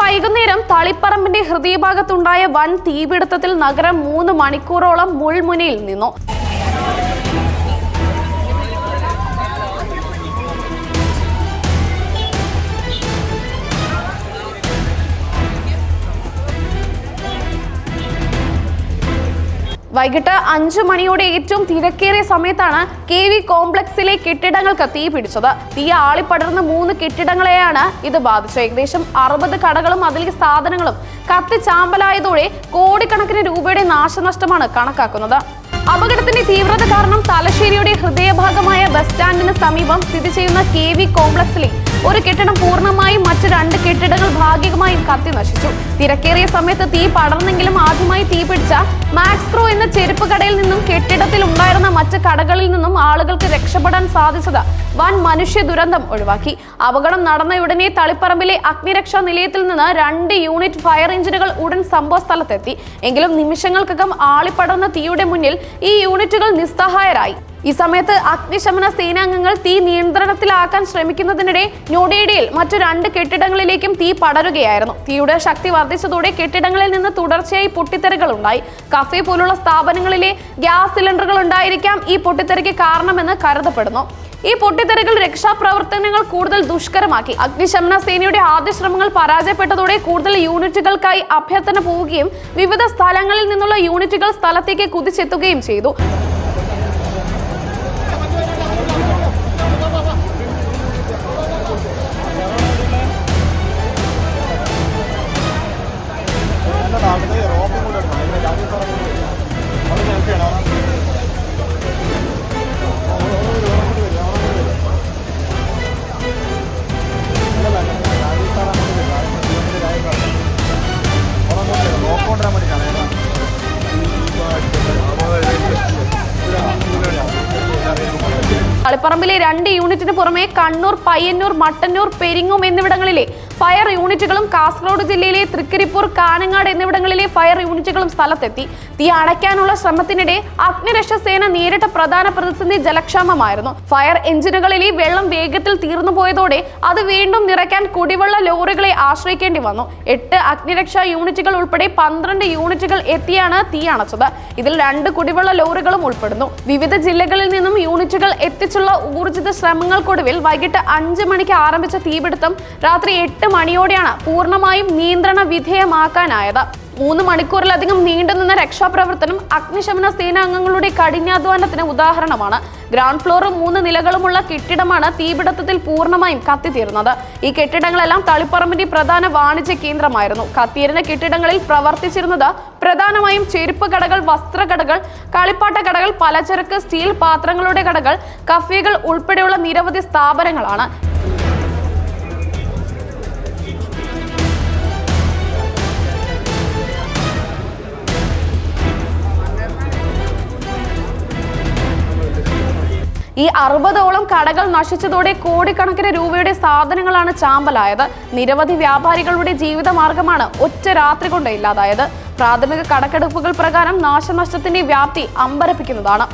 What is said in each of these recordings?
വൈകുന്നേരം തളിപ്പറമ്പിന്റെ ഹൃദയഭാഗത്തുണ്ടായ വൻ തീപിടുത്തത്തിൽ നഗരം 3 മണിക്കൂറോളം മുൾമുനയിൽ നിന്നു. വൈകിട്ട് 5 മണിയോടെ ഏറ്റവും തിരക്കേറിയ സമയത്താണ് KV കോംപ്ലക്സിലെ കെട്ടിടങ്ങൾക്ക് തീ പിടിച്ചത്. തീ ആളിപ്പടർന്ന് 3 കെട്ടിടങ്ങളെയാണ് ഇത് ബാധിച്ചത്. ഏകദേശം 60 കടകളും അതിലെ സാധനങ്ങളും കത്തിച്ചാമ്പലായതോടെ കോടിക്കണക്കിന് രൂപയുടെ നാശനഷ്ടമാണ് കണക്കാക്കുന്നത്. അപകടത്തിന്റെ തീവ്രത കാരണം തലശ്ശേരിയുടെ ഹൃദയഭാഗമായ ബസ് സ്റ്റാൻഡിന് സമീപം സ്ഥിതി ചെയ്യുന്ന KV കോംപ്ലക്സിലെ ഒരു കെട്ടിടം പൂർണ്ണമായും മറ്റ് 2 കെട്ടിടങ്ങൾ ഭാഗികമായും കത്തി നശിച്ചു. തിരക്കേറിയ സമയത്ത് തീ പടർന്നെങ്കിലും ആദ്യമായി തീ പിടിച്ച മാക്സ്ക്രോ എന്ന ചെരുപ്പ് കടയിൽ നിന്നും കെട്ടിടത്തിൽ ഉണ്ടായിരുന്ന മറ്റ് കടകളിൽ നിന്നും ആളുകൾക്ക് രക്ഷപ്പെടാൻ സാധിച്ചത് വൻ മനുഷ്യ ദുരന്തം ഒഴിവാക്കി. അപകടം നടന്നയുടനെ തളിപ്പറമ്പിലെ അഗ്നിരക്ഷാ നിലയത്തിൽ നിന്ന് 2 യൂണിറ്റ് ഫയർ എഞ്ചിനുകൾ ഉടൻ സംഭവ സ്ഥലത്തെത്തി. എങ്കിലും നിമിഷങ്ങൾക്കകം ആളിപ്പടർന്ന തീയുടെ മുന്നിൽ ഈ യൂണിറ്റുകൾ നിസ്സഹായരായി. ഈ സമയത്ത് അഗ്നിശമന സേനാംഗങ്ങൾ തീ നിയന്ത്രണത്തിലാക്കാൻ ശ്രമിക്കുന്നതിനിടെ ഞൊടിയിടയിൽ മറ്റു 2 കെട്ടിടങ്ങളിലേക്കും തീ പടരുകയായിരുന്നു. തീയുടെ ശക്തി വർദ്ധിച്ചതോടെ കെട്ടിടങ്ങളിൽ നിന്ന് തുടർച്ചയായി പൊട്ടിത്തെറികൾ ഉണ്ടായി. കഫേ പോലുള്ള സ്ഥാപനങ്ങളിലെ ഗ്യാസ് സിലിണ്ടറുകൾ ഉണ്ടായിരിക്കാം ഈ പൊട്ടിത്തെറിക്ക് കാരണമെന്ന് കരുതപ്പെടുന്നു. ഈ പൊട്ടിത്തെറികൾ രക്ഷാപ്രവർത്തനങ്ങൾ കൂടുതൽ ദുഷ്കരമാക്കി. അഗ്നിശമന സേനയുടെ ആദ്യ ശ്രമങ്ങൾ പരാജയപ്പെട്ടതോടെ കൂടുതൽ യൂണിറ്റുകൾക്കായി അഭ്യർത്ഥന പോവുകയും വിവിധ സ്ഥലങ്ങളിൽ നിന്നുള്ള യൂണിറ്റുകൾ സ്ഥലത്തേക്ക് കുതിച്ചെത്തുകയും ചെയ്തു. തളിപ്പറമ്പിലെ 2 യൂണിറ്റിന് പുറമെ കണ്ണൂർ, പയ്യന്നൂർ, മട്ടന്നൂർ, പെരിങ്ങോം എന്നിവിടങ്ങളിലെ ഫയർ യൂണിറ്റുകളും കാസർഗോഡ് ജില്ലയിലെ തൃക്കരിപ്പൂർ, കാനങ്ങാട് എന്നിവിടങ്ങളിലെ ഫയർ യൂണിറ്റുകളും സ്ഥലത്തെത്തി. തീ അടയ്ക്കാനുള്ള ശ്രമത്തിനിടെ അഗ്നിരക്ഷാ സേന നേരിട്ട പ്രധാന പ്രതിസന്ധി ജലക്ഷാമമായിരുന്നു. ഫയർ എഞ്ചിനുകളിലെ വെള്ളം വേഗത്തിൽ തീർന്നു പോയതോടെ അത് വീണ്ടും നിറയ്ക്കാൻ കുടിവെള്ള ലോറികളെ ആശ്രയിക്കേണ്ടി വന്നു. 8 അഗ്നിരക്ഷാ യൂണിറ്റുകൾ ഉൾപ്പെടെ 12 യൂണിറ്റുകൾ എത്തിയാണ് തീ അണച്ചത്. ഇതിൽ 2 കുടിവെള്ള ലോറികളും ഉൾപ്പെടുന്നു. വിവിധ ജില്ലകളിൽ നിന്നും യൂണിറ്റുകൾ എത്തിച്ചുള്ള ഊർജിത ശ്രമങ്ങൾക്കൊടുവിൽ വൈകിട്ട് 5 മണിക്ക് ആരംഭിച്ച തീപിടുത്തം രാത്രി 8 മണിയോടെയാണ് പൂർണ്ണമായും നിയന്ത്രണ വിധേയമാക്കാനായത്. 3 മണിക്കൂറിലധികം നീണ്ടുനിന്ന രക്ഷാപ്രവർത്തനം അഗ്നിശമന സേനാംഗങ്ങളുടെ കഠിനാധ്വാനത്തിന് ഉദാഹരണമാണ്. ഗ്രൗണ്ട് ഫ്ലോറും 3 നിലകളുമുള്ള കെട്ടിടമാണ് തീപിടുത്തത്തിൽ പൂർണ്ണമായും കത്തിത്തീർന്നത്. ഈ കെട്ടിടങ്ങളെല്ലാം തളിപ്പറമ്പിന്റെ പ്രധാന വാണിജ്യ കേന്ദ്രമായിരുന്നു. കത്തിയിരുന്ന കെട്ടിടങ്ങളിൽ പ്രവർത്തിച്ചിരുന്നത് പ്രധാനമായും ചെരുപ്പ് കടകൾ, വസ്ത്രകടകൾ, കളിപ്പാട്ട കടകൾ, പലചരക്ക്, സ്റ്റീൽ പാത്രങ്ങളുടെ കടകൾ, കഫേകൾ ഉൾപ്പെടെയുള്ള നിരവധി സ്ഥാപനങ്ങളാണ്. ഈ 60ഓളം കടകൾ നശിച്ചതോടെ കോടിക്കണക്കിന് രൂപയുടെ സാധനങ്ങളാണ് ചാമ്പലായത്. നിരവധി വ്യാപാരികളുടെ ജീവിതമാർഗമാണ് ഒറ്റ രാത്രി കൊണ്ട് ഇല്ലാതായത്. പ്രാഥമിക കണക്കെടുപ്പുകൾ പ്രകാരം നാശനഷ്ടത്തിന്റെ വ്യാപ്തി അമ്പരപ്പിക്കുന്നതാണ്.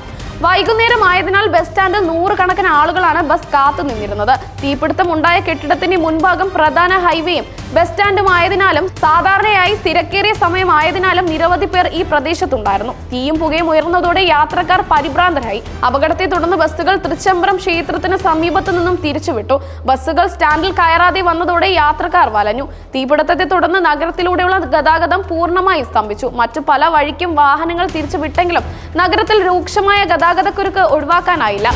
വൈകുന്നേരം ആയതിനാൽ ബസ് സ്റ്റാൻഡിൽ 100 കണക്കിന് ആളുകളാണ് ബസ് കാത്തു നിന്നിരുന്നത്. തീപിടുത്തം ഉണ്ടായ കെട്ടിടത്തിന്റെ മുൻഭാഗം പ്രധാന ഹൈവേയും ബസ് സ്റ്റാൻഡും ആയതിനാലും സാധാരണയായി തിരക്കേറിയ സമയമായതിനാലും നിരവധി പേർ ഈ പ്രദേശത്തുണ്ടായിരുന്നു. തീയും പുകയും ഉയർന്നതോടെ യാത്രക്കാർ പരിഭ്രാന്തരായി. അപകടത്തെ തുടർന്ന് ബസ്സുകൾ തൃച്ചംബരം ക്ഷേത്രത്തിന് സമീപത്തു നിന്നും തിരിച്ചുവിട്ടു. ബസ്സുകൾ സ്റ്റാൻഡിൽ കയറാതെ വന്നതോടെ യാത്രക്കാർ വലഞ്ഞു. തീപിടുത്തത്തെ തുടർന്ന് നഗരത്തിലൂടെയുള്ള ഗതാഗതം പൂർണ്ണമായി സ്തംഭിച്ചു. മറ്റു പല വഴിക്കും വാഹനങ്ങൾ തിരിച്ചുവിട്ടെങ്കിലും നഗരത്തിൽ രൂക്ഷമായ ഗതാഗതക്കുരുക്ക് ഒഴിവാക്കാനായില്ല.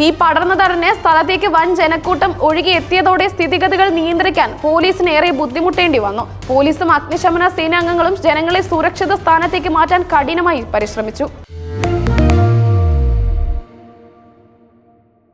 തീ പടർന്നതറിഞ്ഞ് സ്ഥലത്തേക്ക് വൻ ജനക്കൂട്ടം ഒഴുകിയെത്തിയതോടെ സ്ഥിതിഗതികൾ നിയന്ത്രിക്കാൻ പോലീസിന് ഏറെ ബുദ്ധിമുട്ടേണ്ടി വന്നു. പോലീസും അഗ്നിശമന സേനാംഗങ്ങളും ജനങ്ങളെ സുരക്ഷിത സ്ഥാനത്തേക്ക് മാറ്റാൻ കഠിനമായി പരിശ്രമിച്ചു.